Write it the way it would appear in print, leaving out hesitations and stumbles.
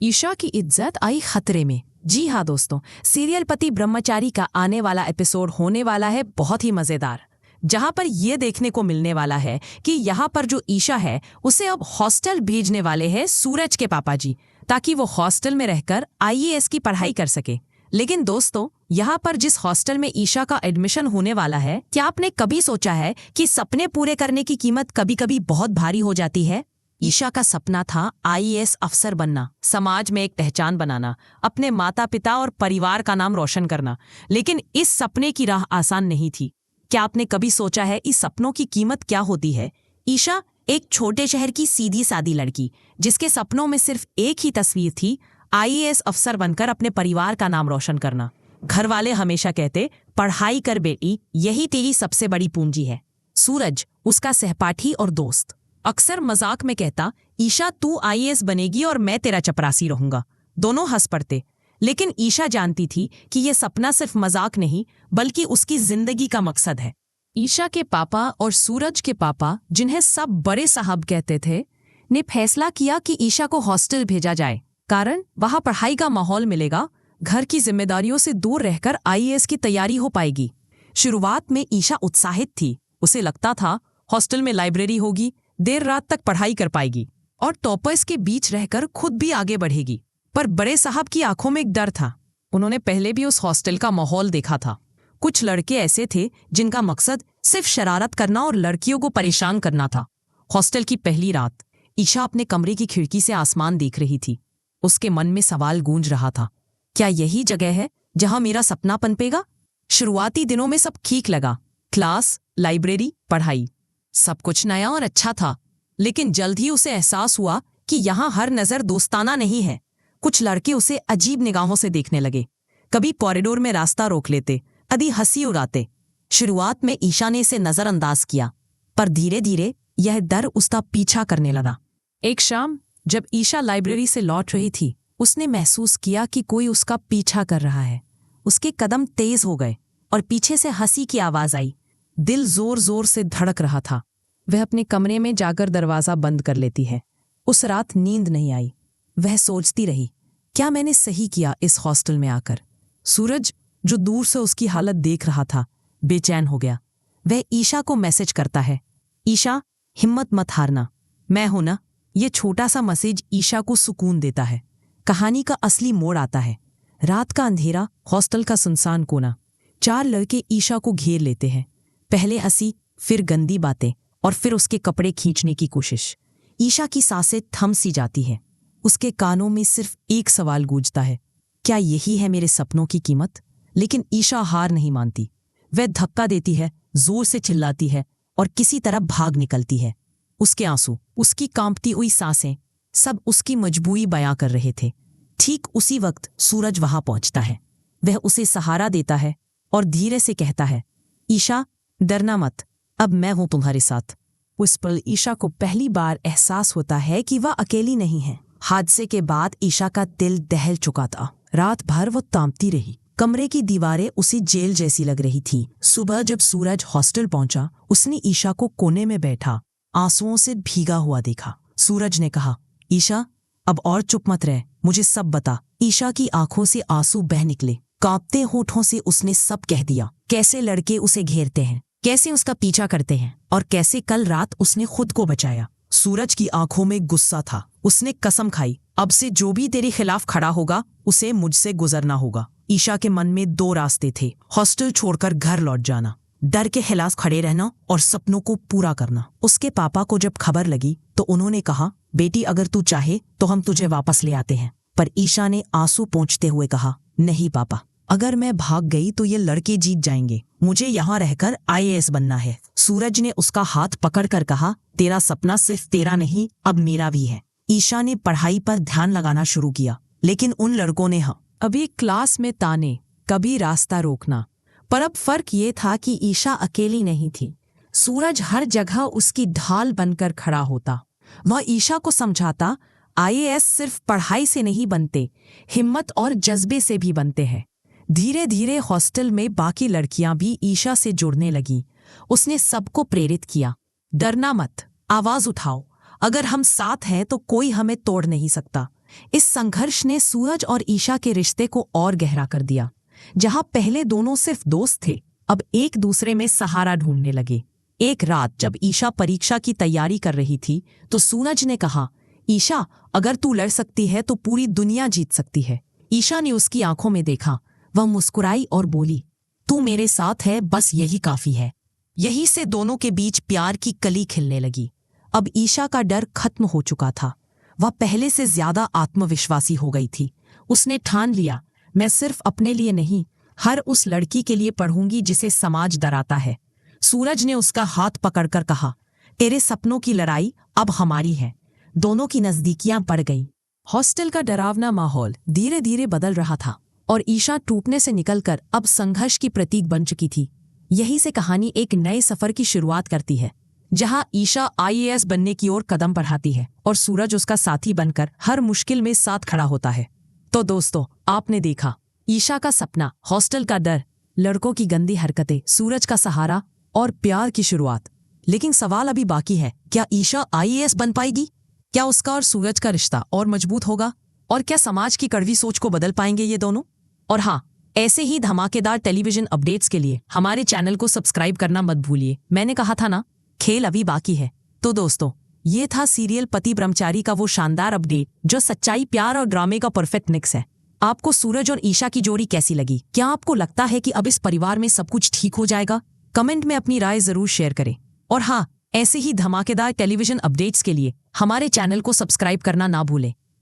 ईशा की इज्जत आई खतरे में। जी हाँ दोस्तों, सीरियल पति ब्रह्मचारी का आने वाला एपिसोड होने वाला है बहुत ही मजेदार, जहां पर यह देखने को मिलने वाला है कि यहाँ पर जो ईशा है उसे अब हॉस्टल भेजने वाले हैं सूरज के पापा जी, ताकि वो हॉस्टल में रहकर आईएएस की पढ़ाई कर सके। लेकिन दोस्तों, यहाँ पर जिस हॉस्टल में ईशा का एडमिशन होने वाला है, क्या आपने कभी सोचा है कि सपने पूरे करने की कीमत कभी कभी बहुत भारी हो जाती है। ईशा का सपना था आईएएस अफसर बनना, समाज में एक पहचान बनाना, अपने माता पिता और परिवार का नाम रोशन करना। लेकिन इस सपने की राह आसान नहीं थी। क्या आपने कभी सोचा है इस सपनों की कीमत क्या होती है। ईशा एक छोटे शहर की सीधी सादी लड़की, जिसके सपनों में सिर्फ एक ही तस्वीर थी, आईएएस अफसर बनकर अपने परिवार का नाम रोशन करना। घर वाले हमेशा कहते, पढ़ाई कर बेटी, यही तेरी सबसे बड़ी पूंजी है। सूरज, उसका सहपाठी और दोस्त, अक्सर मजाक में कहता, ईशा तू आईएएस बनेगी और मैं तेरा चपरासी रहूंगा। दोनों हंस पड़ते, लेकिन ईशा जानती थी कि यह सपना सिर्फ मजाक नहीं बल्कि उसकी जिंदगी का मकसद है। ईशा के पापा और सूरज के पापा, जिन्हें सब बड़े साहब कहते थे, ने फैसला किया कि ईशा को हॉस्टल भेजा जाए, कारण वहां पढ़ाई का माहौल मिलेगा, घर की जिम्मेदारियों से दूर रहकर आईएएस की तैयारी हो पाएगी। शुरुआत में ईशा उत्साहित थी। उसे लगता था हॉस्टल में लाइब्रेरी होगी, देर रात तक पढ़ाई कर पाएगी और टॉपर्स के बीच रहकर खुद भी आगे बढ़ेगी। पर बड़े साहब की आंखों में एक डर था। उन्होंने पहले भी उस हॉस्टल का माहौल देखा था। कुछ लड़के ऐसे थे जिनका मकसद सिर्फ शरारत करना और लड़कियों को परेशान करना था। हॉस्टल की पहली रात, ईशा अपने कमरे की खिड़की से आसमान देख रही थी। उसके मन में सवाल गूंज रहा था, क्या यही जगह है जहां मेरा सपना पनपेगा। शुरुआती दिनों में सब ठीक लगा, क्लास, लाइब्रेरी, पढ़ाई, सब कुछ नया और अच्छा था। लेकिन जल्द ही उसे एहसास हुआ कि यहाँ हर नजर दोस्ताना नहीं है। कुछ लड़के उसे अजीब निगाहों से देखने लगे, कभी कॉरिडोर में रास्ता रोक लेते, कभी हंसी उड़ाते। शुरुआत में ईशा ने इसे नजरअंदाज किया, पर धीरे धीरे यह डर उसका पीछा करने लगा। एक शाम जब ईशा लाइब्रेरी से लौट रही थी, उसने महसूस किया कि कोई उसका पीछा कर रहा है। उसके कदम तेज हो गए और पीछे से हंसी की आवाज आई। दिल जोर जोर से धड़क रहा था। वह अपने कमरे में जाकर दरवाजा बंद कर लेती है। उस रात नींद नहीं आई। वह सोचती रही, क्या मैंने सही किया इस हॉस्टल में आकर। सूरज, जो दूर से उसकी हालत देख रहा था, बेचैन हो गया। वह ईशा को मैसेज करता है, ईशा हिम्मत मत हारना, मैं हूं ना। यह छोटा सा मैसेज ईशा को सुकून देता है। कहानी का असली मोड़ आता है। रात का अंधेरा, हॉस्टल का सुनसान कोना। 4 लड़के ईशा को घेर लेते हैं। पहले हंसी, फिर गंदी बातें और फिर उसके कपड़े खींचने की कोशिश। ईशा की सांसें थम सी जाती हैं। उसके कानों में सिर्फ एक सवाल गूंजता है, क्या यही है मेरे सपनों की कीमत। लेकिन ईशा हार नहीं मानती। वह धक्का देती है, जोर से चिल्लाती है और किसी तरह भाग निकलती है। उसके आंसू, उसकी कांपती हुई सांसें, सब उसकी मजबूरी बयां कर रहे थे। ठीक उसी वक्त सूरज वहां पहुंचता है। वह उसे सहारा देता है और धीरे से कहता है, ईशा डरना मत, अब मैं हूं तुम्हारे साथ। उस पल ईशा को पहली बार एहसास होता है कि वह अकेली नहीं है। हादसे के बाद ईशा का दिल दहल चुका था। रात भर वो तांपती रही। कमरे की दीवारें उसे जेल जैसी लग रही थी। सुबह जब सूरज हॉस्टल पहुंचा, उसने ईशा को कोने में बैठा आंसुओं से भीगा हुआ देखा। सूरज ने कहा, ईशा अब और चुप मत रह, मुझे सब बता। ईशा की आंखों से आंसू बह निकले। कांपते होठों से उसने सब कह दिया। कैसे लड़के उसे घेरते हैं, कैसे उसका पीछा करते हैं और कैसे कल रात उसने खुद को बचाया। सूरज की आंखों में गुस्सा था। उसने कसम खाई, अब से जो भी तेरे खिलाफ खड़ा होगा उसे मुझसे गुजरना होगा। ईशा के मन में 2 रास्ते थे, हॉस्टल छोड़कर घर लौट जाना, डर के खिलाफ खड़े रहना और सपनों को पूरा करना। उसके पापा को जब खबर लगी तो उन्होंने कहा, बेटी अगर तू चाहे तो हम तुझे वापस ले आते हैं। पर ईशा ने आंसू पोंछते हुए कहा, नहीं पापा, अगर मैं भाग गई तो ये लड़के जीत जाएंगे। मुझे यहाँ रहकर आईएएस बनना है। सूरज ने उसका हाथ पकड़कर कहा, तेरा सपना सिर्फ तेरा नहीं, अब मेरा भी है। ईशा ने पढ़ाई पर ध्यान लगाना शुरू किया, लेकिन उन लड़कों ने अभी क्लास में ताने, कभी रास्ता रोकना। पर अब फर्क ये था कि ईशा अकेली नहीं थी। सूरज हर जगह उसकी ढाल बनकर खड़ा होता। वह ईशा को समझाता, आईएएस सिर्फ पढ़ाई से नहीं बनते, हिम्मत और जज्बे से भी बनते हैं। धीरे धीरे हॉस्टल में बाकी लड़कियां भी ईशा से जुड़ने लगी। उसने सबको प्रेरित किया, डरना मत, आवाज उठाओ, अगर हम साथ हैं तो कोई हमें तोड़ नहीं सकता। इस संघर्ष ने सूरज और ईशा के रिश्ते को और गहरा कर दिया। जहां पहले दोनों सिर्फ दोस्त थे, अब एक दूसरे में सहारा ढूंढने लगे। एक रात जब ईशा परीक्षा की तैयारी कर रही थी तो सूरज ने कहा, ईशा, अगर तू लड़ सकती है तो पूरी दुनिया जीत सकती है। ईशा ने उसकी आंखों में देखा। वह मुस्कुराई और बोली, तू मेरे साथ है, बस यही काफी है। यही से दोनों के बीच प्यार की कली खिलने लगी। अब ईशा का डर खत्म हो चुका था। वह पहले से ज्यादा आत्मविश्वासी हो गई थी। उसने ठान लिया, मैं सिर्फ अपने लिए नहीं, हर उस लड़की के लिए पढ़ूंगी जिसे समाज डराता है। सूरज ने उसका हाथ पकड़कर कहा, तेरे सपनों की लड़ाई अब हमारी है। दोनों की नजदीकियां बढ़ गईं। हॉस्टल का डरावना माहौल धीरे धीरे बदल रहा था और ईशा टूटने से निकलकर अब संघर्ष की प्रतीक बन चुकी थी। यही से कहानी एक नए सफर की शुरुआत करती है, जहां ईशा IAS बनने की ओर कदम बढ़ाती है और सूरज उसका साथी बनकर हर मुश्किल में साथ खड़ा होता है। तो दोस्तों, आपने देखा ईशा का सपना, हॉस्टल का डर, लड़कों की गंदी हरकतें, सूरज का सहारा और प्यार की शुरुआत। लेकिन सवाल अभी बाकी है, क्या ईशा IAS बन पाएगी? क्या उसका और सूरज का रिश्ता और मजबूत होगा? और क्या समाज की कड़वी सोच को बदल पाएंगे ये दोनों? और हाँ, ऐसे ही धमाकेदार टेलीविजन अपडेट्स के लिए हमारे चैनल को सब्सक्राइब करना मत भूलिए। मैंने कहा था ना, खेल अभी बाकी है। तो दोस्तों, ये था सीरियल पति ब्रह्मचारी का वो शानदार अपडेट जो सच्चाई, प्यार और ड्रामे का परफेक्ट मिक्स है। आपको सूरज और ईशा की जोड़ी कैसी लगी? क्या आपको लगता है कि अब इस परिवार में सब कुछ ठीक हो जाएगा? कमेंट में अपनी राय जरूर शेयर करें। और हाँ, ऐसे ही धमाकेदार टेलीविजन अपडेट्स के लिए हमारे चैनल को सब्सक्राइब करना ना भूलें।